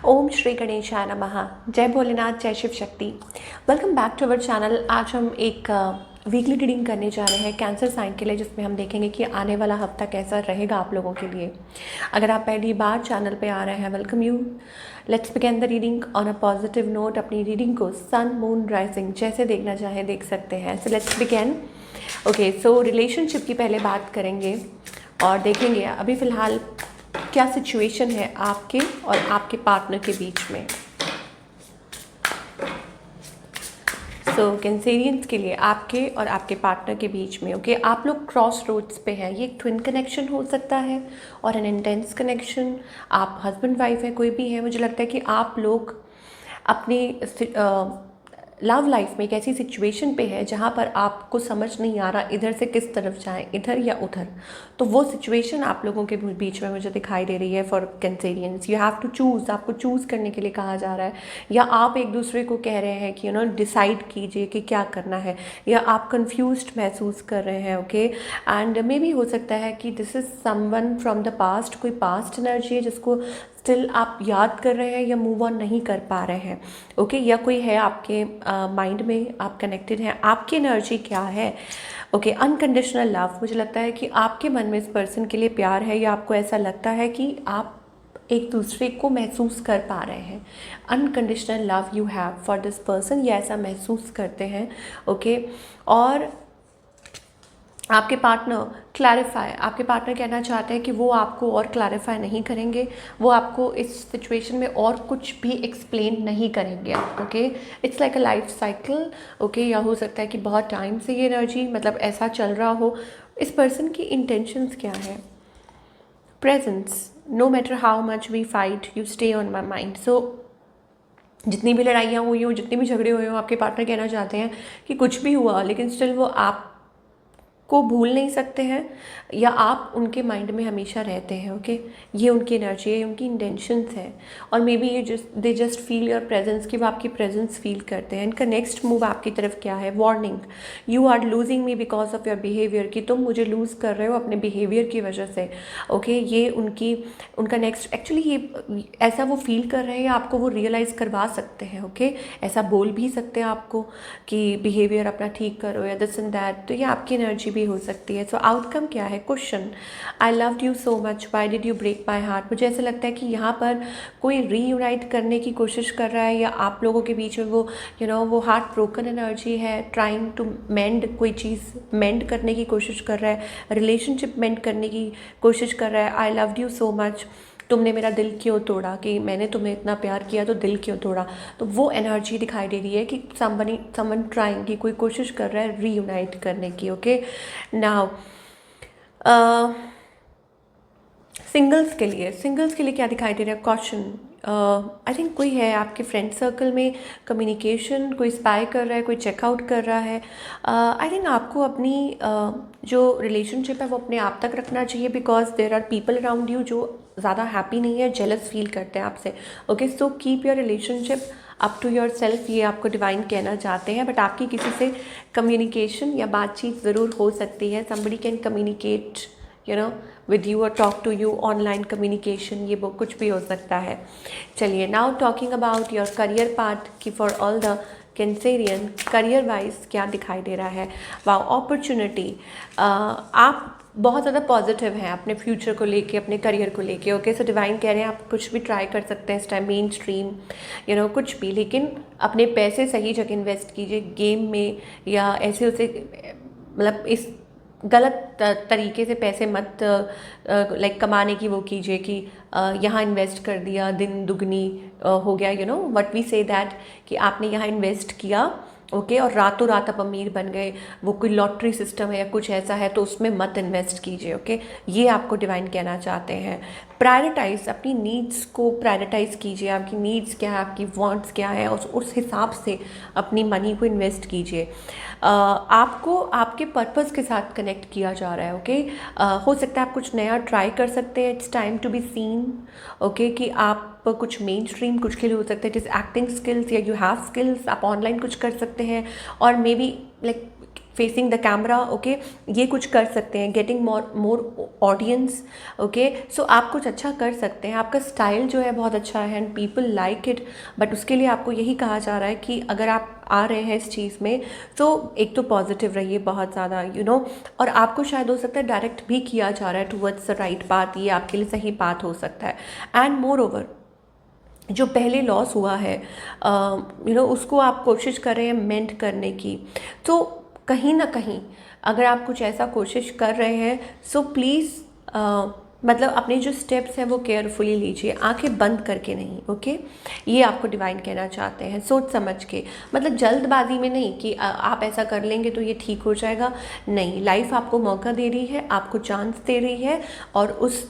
ओम श्री गणेशाय नमः। जय भोलेनाथ, जय Shiv Shakti. Welcome back to our channel. आज हम एक वीकली रीडिंग करने जा रहे हैं कैंसर साइन के लिए, जिसमें हम देखेंगे कि आने वाला हफ्ता कैसा रहेगा आप लोगों के लिए। अगर आप पहली बार चैनल पे आ रहे हैं, welcome you. Let's begin the reading on a positive note. अपनी रीडिंग को सन मून राइजिंग जैसे देखना चाहें देख सकते हैं। So let's begin. Okay, so relationship की पहले बात करेंगे और देखेंगे अभी फ़िलहाल क्या सिचुएशन है आपके और आपके पार्टनर के बीच में। सो कैंसेरियंस के लिए आपके और आपके पार्टनर के बीच में ओके, आप लोग क्रॉस रोड्स पे हैं। ये एक ट्विन कनेक्शन हो सकता है और एन इंटेंस कनेक्शन। आप हस्बैंड वाइफ है, कोई भी है। मुझे लगता है कि आप लोग अपनी लव लाइफ में एक ऐसी सिचुएशन पे है जहाँ पर आपको समझ नहीं आ रहा इधर से किस तरफ जाएं, इधर या उधर। तो वो सिचुएशन आप लोगों के बीच में मुझे दिखाई दे रही है। For cancerians you have to choose, आपको चूज़ करने के लिए कहा जा रहा है, या आप एक दूसरे को कह रहे हैं कि डिसाइड कीजिए कि क्या करना है, या आप कंफ्यूज्ड महसूस कर रहे हैं। ओके, एंड मे भी हो सकता है कि this is someone from the past, कोई पास्ट एनर्जी है जिसको स्टिल आप याद कर रहे हैं या मूव ऑन नहीं कर पा रहे हैं। ओके, या कोई है आपके माइंड में, आप कनेक्टेड हैं। आपकी एनर्जी क्या है? Okay, unconditional love. मुझे लगता है कि आपके मन में इस पर्सन के लिए प्यार है, या आपको ऐसा लगता है कि आप एक दूसरे को महसूस कर पा रहे हैं। Unconditional love you have for this person, या ऐसा महसूस करते हैं। ओके, और आपके पार्टनर क्लैरिफाई, आपके पार्टनर कहना चाहते हैं कि वो आपको और क्लैरिफाई नहीं करेंगे, वो आपको इस सिचुएशन में और कुछ भी एक्सप्लेन नहीं करेंगे। Okay, it's like a life cycle. Okay, या हो सकता है कि बहुत टाइम से ये एनर्जी मतलब ऐसा चल रहा हो। इस पर्सन की इंटेंशंस क्या है? Presence, no matter how much we fight you stay on my mind. So जितनी भी लड़ाइयाँ हुई हों, जितने भी झगड़े हुए हों, आपके पार्टनर कहना चाहते हैं कि कुछ भी हुआ लेकिन स्टिल वो आप को भूल नहीं सकते हैं, या आप उनके माइंड में हमेशा रहते हैं। ओके, ये उनकी एनर्जी है, उनकी इंटेंशंस है। और मे बी ये they just feel your presence, कि वो आपकी प्रेजेंस फील करते हैं। इनका नेक्स्ट मूव आपकी तरफ क्या है? Warning, you are losing me because of your behaviour, कि तुम मुझे लूज़ कर रहे हो अपने बिहेवियर की वजह से। ओके, ये उनका नेक्स्ट एक्चुअली ये ऐसा वो फील कर रहे हैं, आपको वो रियलाइज़ करवा सकते हैं। ओके, ऐसा बोल भी सकते हैं आपको कि बिहेवियर अपना ठीक करो या दिस एंड दैट। तो ये आपकी एनर्जी भी हो सकती है। सो आउटकम क्या है? Question, I loved you so much, why did you break my heart. मुझे ऐसा लगता है कि यहाँ पर कोई रीयूनाइट करने की कोशिश कर रहा है, या आप लोगों के बीच में वो वो हार्ट ब्रोकन एनर्जी है, ट्राइंग टू मेंड, कोई चीज़ मेंड करने की कोशिश कर रहा है, रिलेशनशिप मेंड करने की कोशिश कर रहा है। आई लव्ड यू सो मच, तुमने मेरा दिल क्यों तोड़ा, कि मैंने तुम्हें इतना प्यार किया तो दिल क्यों तोड़ा। तो वो एनर्जी दिखाई दे रही है कि समवन ट्राइंग, की कोई कोशिश कर रहा है रीयूनाइट करने की। ओके, नाउ सिंगल्स के लिए क्या दिखाई दे रहा है? क्वेश्चन, आई थिंक कोई है आपके फ्रेंड सर्कल में, कम्युनिकेशन, कोई स्पाई कर रहा है, कोई चेकआउट कर रहा है। आई थिंक आपको अपनी जो रिलेशनशिप है वो अपने आप तक रखना चाहिए, because there are people around you जो ज़्यादा हैप्पी नहीं है, जेलस फील करते हैं आपसे। Okay, so keep your relationship up to your self, ये आपको डिवाइन कहना चाहते हैं। बट आपकी किसी से कम्युनिकेशन या बातचीत ज़रूर हो सकती है। Somebody can communicate with you or talk to you, online communication, ये वो कुछ भी हो सकता है। चलिए, now talking about your career part, कि for all the Cancerian career wise क्या दिखाई दे रहा है? Wow, opportunity. आप बहुत ज़्यादा पॉजिटिव हैं अपने फ्यूचर को लेके, अपने करियर को लेके। ओके, सो डिवाइन कह रहे हैं आप कुछ भी ट्राई कर सकते हैं इस टाइम, मेन स्ट्रीम कुछ भी, लेकिन अपने पैसे सही जगह इन्वेस्ट कीजिए, गेम में या ऐसे उसे मतलब इस गलत तरीके से पैसे मत लाइक कमाने की वो कीजिए कि यहाँ इन्वेस्ट कर दिया, दिन दुगनी हो गया, व्हाट वी से दैट, कि आपने यहाँ इन्वेस्ट किया ओके, और रातों रात आप अमीर बन गए। वो कोई लॉटरी सिस्टम है या कुछ ऐसा है, तो उसमें मत इन्वेस्ट कीजिए। ओके, ये आपको डिवाइन कहना चाहते हैं। प्रायोरिटाइज, अपनी नीड्स को प्रायोरिटाइज कीजिए। आपकी नीड्स क्या है, आपकी वांट्स क्या है, उस हिसाब से अपनी मनी को इन्वेस्ट कीजिए। आपको आपके पर्पस के साथ कनेक्ट किया जा रहा है। ओके, हो सकता है आप कुछ नया ट्राई कर सकते हैं। It's time to be seen. Okay, कि आप कुछ मेन स्ट्रीम, कुछ के लिए हो सकता है इट इज़ एक्टिंग स्किल्स, या यू हैव स्किल्स, आप ऑनलाइन कुछ कर सकते हैं। और may be like facing the camera, okay, ये कुछ कर सकते हैं, गेटिंग मोर ऑडियंस, ओके। सो आप कुछ अच्छा कर सकते हैं, आपका स्टाइल जो है बहुत अच्छा है and people like it. But उसके लिए आपको यही कहा जा रहा है कि अगर आप आ रहे हैं इस चीज़ में तो एक तो पॉजिटिव रहिए बहुत ज़्यादा, और आपको शायद हो सकता है डायरेक्ट भी किया जा रहा है टुवर्ड्स द राइट पाथ, ये आपके लिए सही पाथ हो सकता है। एंड मोर ओवर जो पहले लॉस हुआ है उसको आप कोशिश कर रहे हैं मेंट करने की। तो कहीं ना कहीं अगर आप कुछ ऐसा कोशिश कर रहे हैं सो प्लीज़ मतलब अपने जो स्टेप्स हैं वो केयरफुली लीजिए, आंखें बंद करके नहीं, ओके। ये आपको डिवाइन कहना चाहते हैं, सोच समझ के, मतलब जल्दबाजी में नहीं कि आप ऐसा कर लेंगे तो ये ठीक हो जाएगा। नहीं, लाइफ आपको मौका दे रही है, आपको चांस दे रही है और उस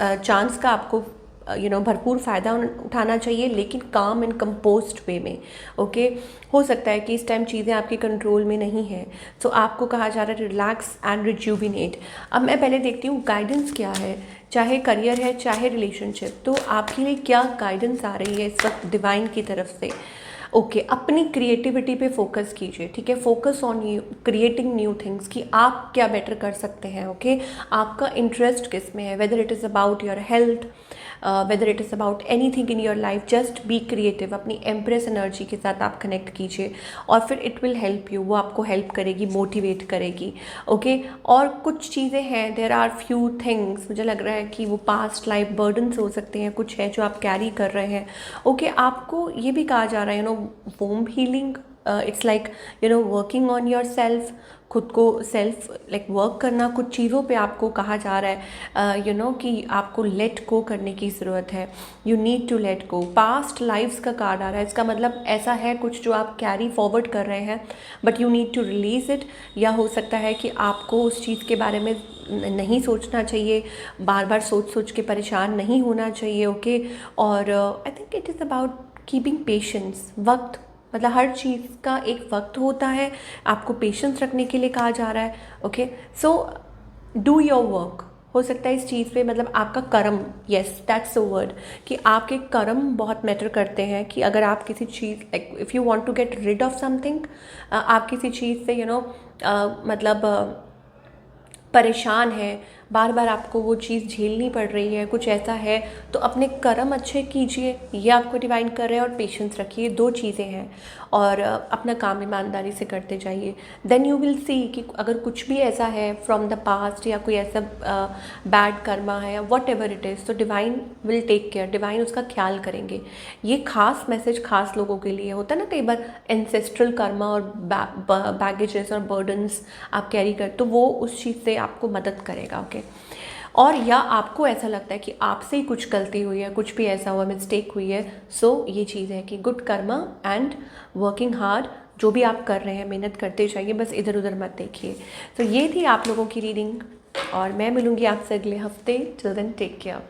चांस का आपको भरपूर फ़ायदा उठाना चाहिए, लेकिन काम एंड कंपोज्ड वे में, ओके। हो सकता है कि इस टाइम चीज़ें आपके कंट्रोल में नहीं है, तो आपको कहा जा रहा है रिलैक्स एंड रिज्यूविनेट। अब मैं पहले देखती हूँ गाइडेंस क्या है, चाहे करियर है चाहे रिलेशनशिप, तो आपके लिए क्या गाइडेंस आ रही है इस वक्त डिवाइन की तरफ से। ओके, अपनी क्रिएटिविटी पे फोकस कीजिए, ठीक है। Focus on you creating new things, कि आप क्या बेटर कर सकते हैं, ओके। आपका इंटरेस्ट किस में है, whether it is about your health, whether it is about anything in your life, just be creative. अपनी एम्प्रेस एनर्जी के साथ आप कनेक्ट कीजिए और फिर इट विल हेल्प यू, वो आपको हेल्प करेगी, मोटिवेट करेगी, ओके। और कुछ चीज़ें हैं, देयर आर फ्यू थिंग्स, मुझे लग रहा है कि वो पास्ट लाइफ बर्डन्स हो सकते हैं, कुछ है जो आप कैरी कर रहे हैं, ओके। आपको ये भी कहा जा रहा है womb healing, it's like working on your self, खुद को सेल्फ लाइक वर्क करना, कुछ चीज़ों पे आपको कहा जा रहा है कि आपको लेट गो करने की ज़रूरत है, you need to let go. Past lives का कार्ड आ रहा है, इसका मतलब ऐसा है कुछ जो आप कैरी फॉरवर्ड कर रहे हैं but you need to release it, या हो सकता है कि आपको उस चीज़ के बारे में नहीं सोचना चाहिए, बार बार सोच सोच के परेशान नहीं होना चाहिए, ओके। और I think it is about keeping patience, वक्त, मतलब हर चीज़ का एक वक्त होता है, आपको पेशेंस रखने के लिए कहा जा रहा है, okay. So do your work. हो सकता है इस चीज़ पे मतलब आपका कर्म, येस दैट्स द वर्ड, कि आपके कर्म बहुत मैटर करते हैं। कि अगर आप किसी चीज़ like if you want to get rid of something, आप किसी चीज़ से मतलब परेशान है, बार बार आपको वो चीज़ झेलनी पड़ रही है, कुछ ऐसा है, तो अपने कर्म अच्छे कीजिए, ये आपको डिवाइन कर रहे हैं, और पेशेंस रखिए, दो चीज़ें हैं। और अपना काम ईमानदारी से करते जाइए, देन यू विल सी कि अगर कुछ भी ऐसा है फ्रॉम द पास्ट या कोई ऐसा बैड कर्मा है या वट एवर इट इज़, तो divine will take care, divine उसका ख्याल करेंगे। ये खास मैसेज खास लोगों के लिए होता है ना, कई बार एंसेस्ट्रल कर्मा और बैगेजेस और बर्डन्स आप कैरी कर, तो वो उस चीज़ से आपको मदद करेगा, ओके। और या आपको ऐसा लगता है कि आपसे ही कुछ गलती हुई है, कुछ भी ऐसा हुआ, मिस्टेक हुई है, सो ये चीज़ है कि good Karma and working hard, जो भी आप कर रहे हैं मेहनत करते जाइए, बस इधर उधर मत देखिए। तो ये थी आप लोगों की रीडिंग और मैं मिलूँगी आपसे अगले हफ्ते। Till then take care.